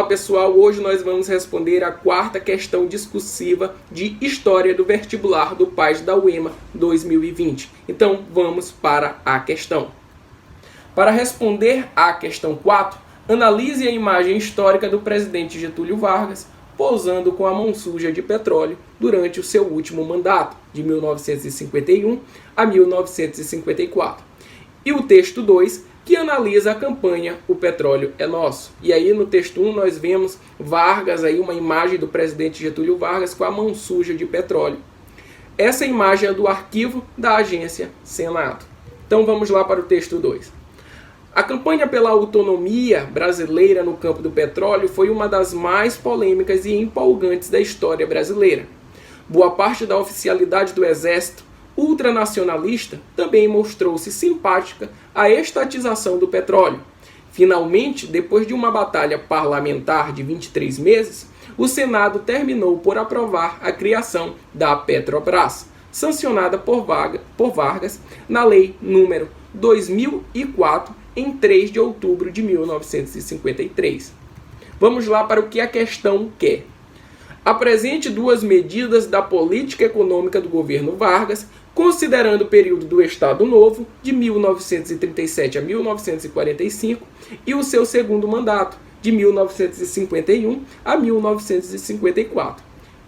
pessoal, hoje nós vamos responder a quarta questão discursiva de História do Vestibular do PAS da UEMA 2020. Então vamos para a questão. Para responder à questão 4, analise a imagem histórica do presidente Getúlio Vargas posando com a mão suja de petróleo durante o seu último mandato, de 1951 a 1954. E o texto 2, que analisa a campanha O Petróleo é Nosso. E aí no texto 1 nós vemos Vargas, aí uma imagem do presidente Getúlio Vargas com a mão suja de petróleo. Essa imagem é do arquivo da agência Senado. Então vamos lá para o texto 2. A campanha pela autonomia brasileira no campo do petróleo foi uma das mais polêmicas e empolgantes da história brasileira. Boa parte da oficialidade do Exército ultranacionalista também mostrou-se simpática à estatização do petróleo. Finalmente, depois de uma batalha parlamentar de 23 meses, o Senado terminou por aprovar a criação da Petrobras, sancionada por Vargas na Lei número 2004, em 3 de outubro de 1953. Vamos lá para o que a questão quer. Apresente duas medidas da política econômica do governo Vargas, considerando o período do Estado Novo, de 1937 a 1945, e o seu segundo mandato, de 1951 a 1954.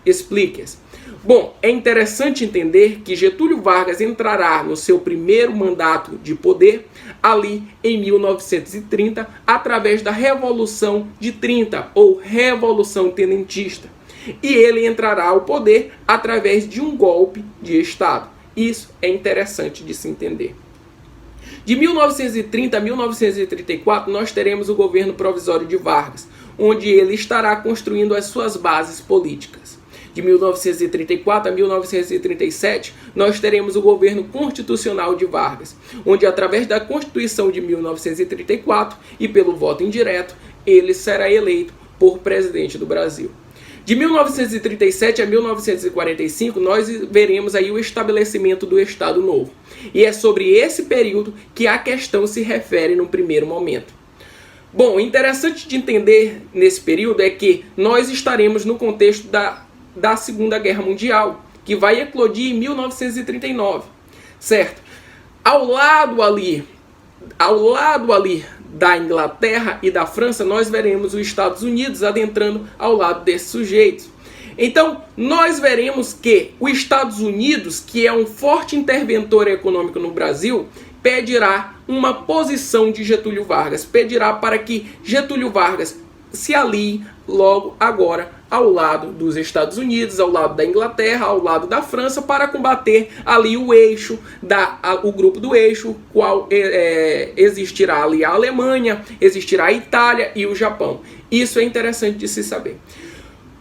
Explique-as. Bom, é interessante entender que Getúlio Vargas entrará no seu primeiro mandato de poder ali em 1930, através da Revolução de 30, ou Revolução Tenentista. E ele entrará ao poder através de um golpe de Estado. Isso é interessante de se entender. De 1930 a 1934, nós teremos o governo provisório de Vargas, onde ele estará construindo as suas bases políticas. De 1934 a 1937, nós teremos o governo constitucional de Vargas, onde através da Constituição de 1934 e pelo voto indireto, ele será eleito por presidente do Brasil. De 1937 a 1945, nós veremos aí o estabelecimento do Estado Novo. E é sobre esse período que a questão se refere no primeiro momento. Bom, o interessante de entender nesse período é que nós estaremos no contexto da Segunda Guerra Mundial, que vai eclodir em 1939, certo? Ao lado ali da Inglaterra e da França, nós veremos os Estados Unidos adentrando ao lado desses sujeitos. Então, nós veremos que os Estados Unidos, que é um forte interventor econômico no Brasil, pedirá uma posição de Getúlio Vargas, pedirá para que Getúlio Vargas se alie logo agora ao lado dos Estados Unidos, ao lado da Inglaterra, ao lado da França, para combater ali o eixo, o grupo do eixo, qual existirá ali a Alemanha, existirá a Itália e o Japão. Isso é interessante de se saber.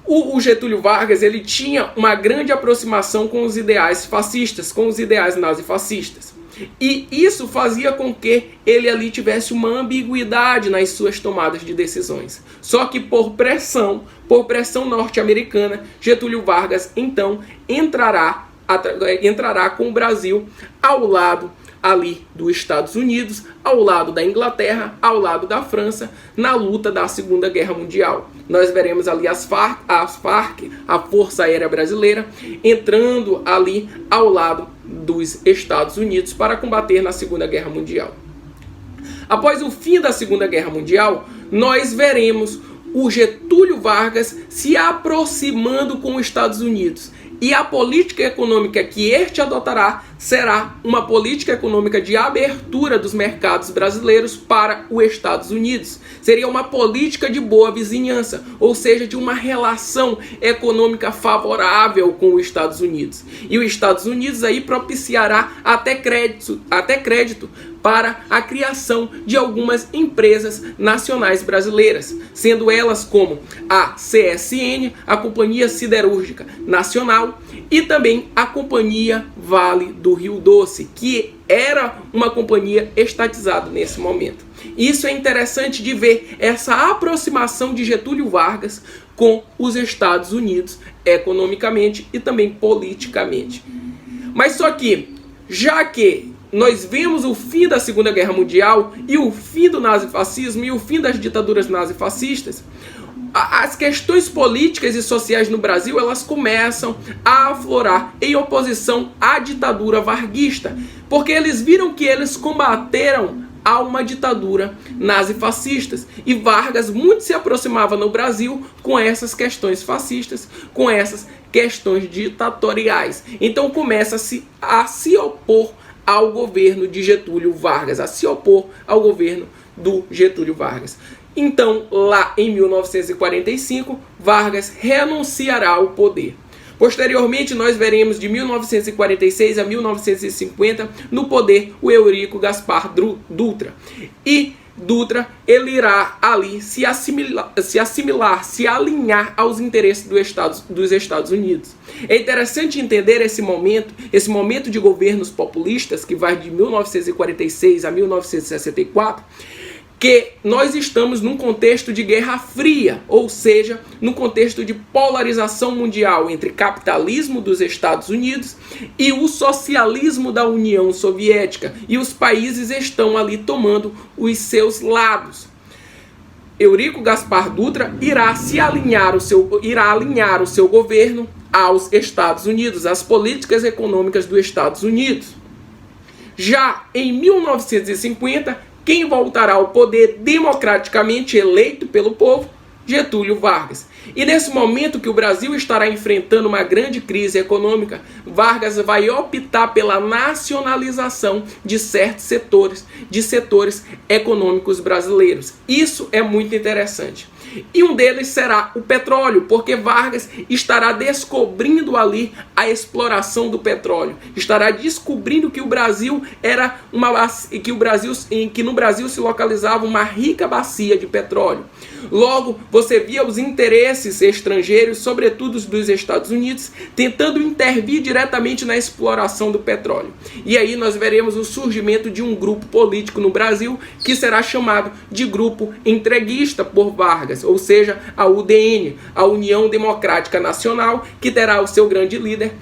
O Getúlio Vargas, ele tinha uma grande aproximação com os ideais fascistas, com os ideais nazifascistas. E isso fazia com que ele ali tivesse uma ambiguidade nas suas tomadas de decisões. Só que por pressão norte-americana, Getúlio Vargas então entrará com o Brasil ao lado ali dos Estados Unidos, ao lado da Inglaterra, ao lado da França, na luta da Segunda Guerra Mundial. Nós veremos ali as Farc, a Força Aérea Brasileira, entrando ali ao lado dos Estados Unidos para combater na Segunda Guerra Mundial. Após o fim da Segunda Guerra Mundial, nós veremos o Getúlio Vargas se aproximando com os Estados Unidos. E a política econômica que este adotará será uma política econômica de abertura dos mercados brasileiros para os Estados Unidos. Seria uma política de boa vizinhança, ou seja, de uma relação econômica favorável com os Estados Unidos. E os Estados Unidos aí propiciará até crédito para a criação de algumas empresas nacionais brasileiras, sendo elas como a CSN, a Companhia Siderúrgica Nacional, e também a Companhia Vale do Rio Doce, que era uma companhia estatizada nesse momento. Isso é interessante de ver essa aproximação de Getúlio Vargas com os Estados Unidos economicamente e também politicamente. Mas só que, já que nós vemos o fim da Segunda Guerra Mundial e o fim do nazifascismo e o fim das ditaduras nazifascistas, as questões políticas e sociais no Brasil, elas começam a aflorar em oposição à ditadura varguista, porque eles viram que eles combateram a uma ditadura nazi-fascistas, e Vargas muito se aproximava no Brasil com essas questões fascistas, com essas questões ditatoriais. Então começa-se a se opor ao governo de Getúlio Vargas, a se opor ao governo do Getúlio Vargas. Então, lá em 1945, Vargas renunciará ao poder. Posteriormente, nós veremos de 1946 a 1950 no poder o Eurico Gaspar Dutra. E Dutra, ele irá ali se alinhar aos interesses dos Estados Unidos. É interessante entender esse momento de governos populistas, que vai de 1946 a 1964, que nós estamos num contexto de Guerra Fria, ou seja, num contexto de polarização mundial entre capitalismo dos Estados Unidos e o socialismo da União Soviética, e os países estão ali tomando os seus lados. Eurico Gaspar Dutra irá alinhar o seu governo aos Estados Unidos, às políticas econômicas dos Estados Unidos. Já em 1950, quem voltará ao poder democraticamente eleito pelo povo? Getúlio Vargas. E nesse momento que o Brasil estará enfrentando uma grande crise econômica, Vargas vai optar pela nacionalização de certos setores econômicos brasileiros. Isso é muito interessante. E um deles será o petróleo, porque Vargas estará descobrindo ali a exploração do petróleo. Estará descobrindo que o Brasil era que no Brasil se localizava uma rica bacia de petróleo. Logo, você via os interesses estrangeiros, sobretudo os dos Estados Unidos, tentando intervir diretamente na exploração do petróleo. E aí nós veremos o surgimento de um grupo político no Brasil que será chamado de Grupo Entreguista por Vargas, ou seja, a UDN, a União Democrática Nacional, que terá o seu grande líder,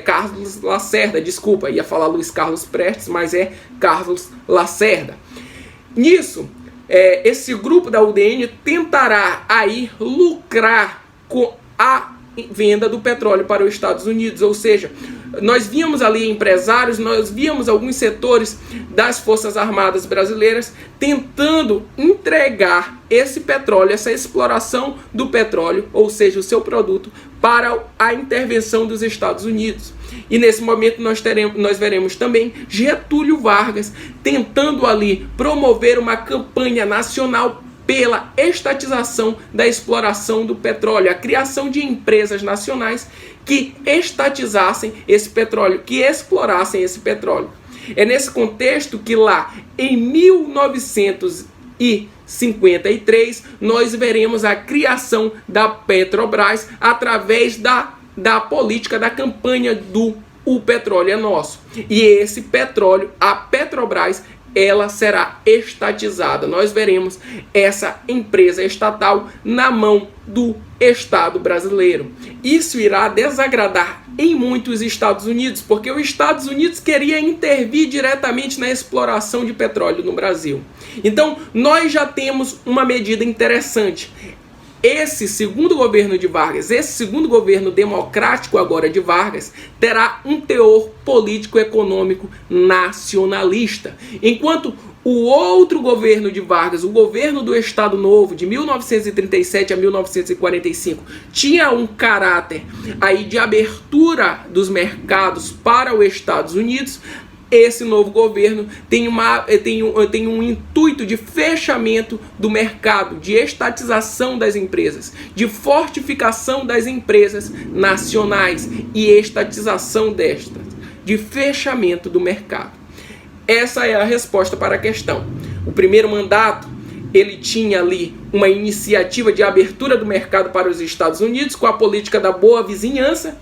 Carlos Lacerda. Desculpa, ia falar Luiz Carlos Prestes, mas é Carlos Lacerda. Nisso, esse grupo da UDN tentará aí lucrar com a venda do petróleo para os Estados Unidos, ou seja, nós víamos ali empresários, nós víamos alguns setores das Forças Armadas brasileiras tentando entregar esse petróleo, essa exploração do petróleo, ou seja, o seu produto, para a intervenção dos Estados Unidos. E nesse momento nós veremos também Getúlio Vargas tentando ali promover uma campanha nacional pela estatização da exploração do petróleo, a criação de empresas nacionais que estatizassem esse petróleo, que explorassem esse petróleo. É nesse contexto que lá em 1953 nós veremos a criação da Petrobras através da política da campanha do "O petróleo é nosso". E esse petróleo, a Petrobras, ela será estatizada. Nós veremos essa empresa estatal na mão do Estado brasileiro. Isso irá desagradar em muitos Estados Unidos, porque os Estados Unidos queria intervir diretamente na exploração de petróleo no Brasil. Então, nós já temos uma medida interessante. Esse segundo governo de Vargas, esse segundo governo democrático agora de Vargas, terá um teor político-econômico nacionalista. Enquanto o outro governo de Vargas, o governo do Estado Novo, de 1937 a 1945, tinha um caráter aí de abertura dos mercados para os Estados Unidos, esse novo governo tem um intuito de fechamento do mercado, de estatização das empresas, de fortificação das empresas nacionais e estatização destas, de fechamento do mercado. Essa é a resposta para a questão. O primeiro mandato, ele tinha ali uma iniciativa de abertura do mercado para os Estados Unidos com a política da boa vizinhança,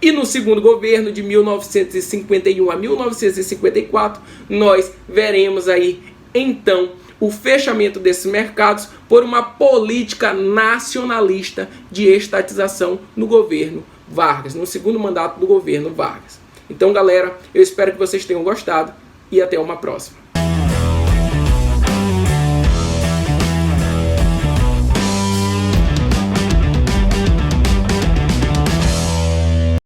e no segundo governo, de 1951 a 1954, nós veremos aí, então, o fechamento desses mercados por uma política nacionalista de estatização no governo Vargas, no segundo mandato do governo Vargas. Então, galera, eu espero que vocês tenham gostado e até uma próxima.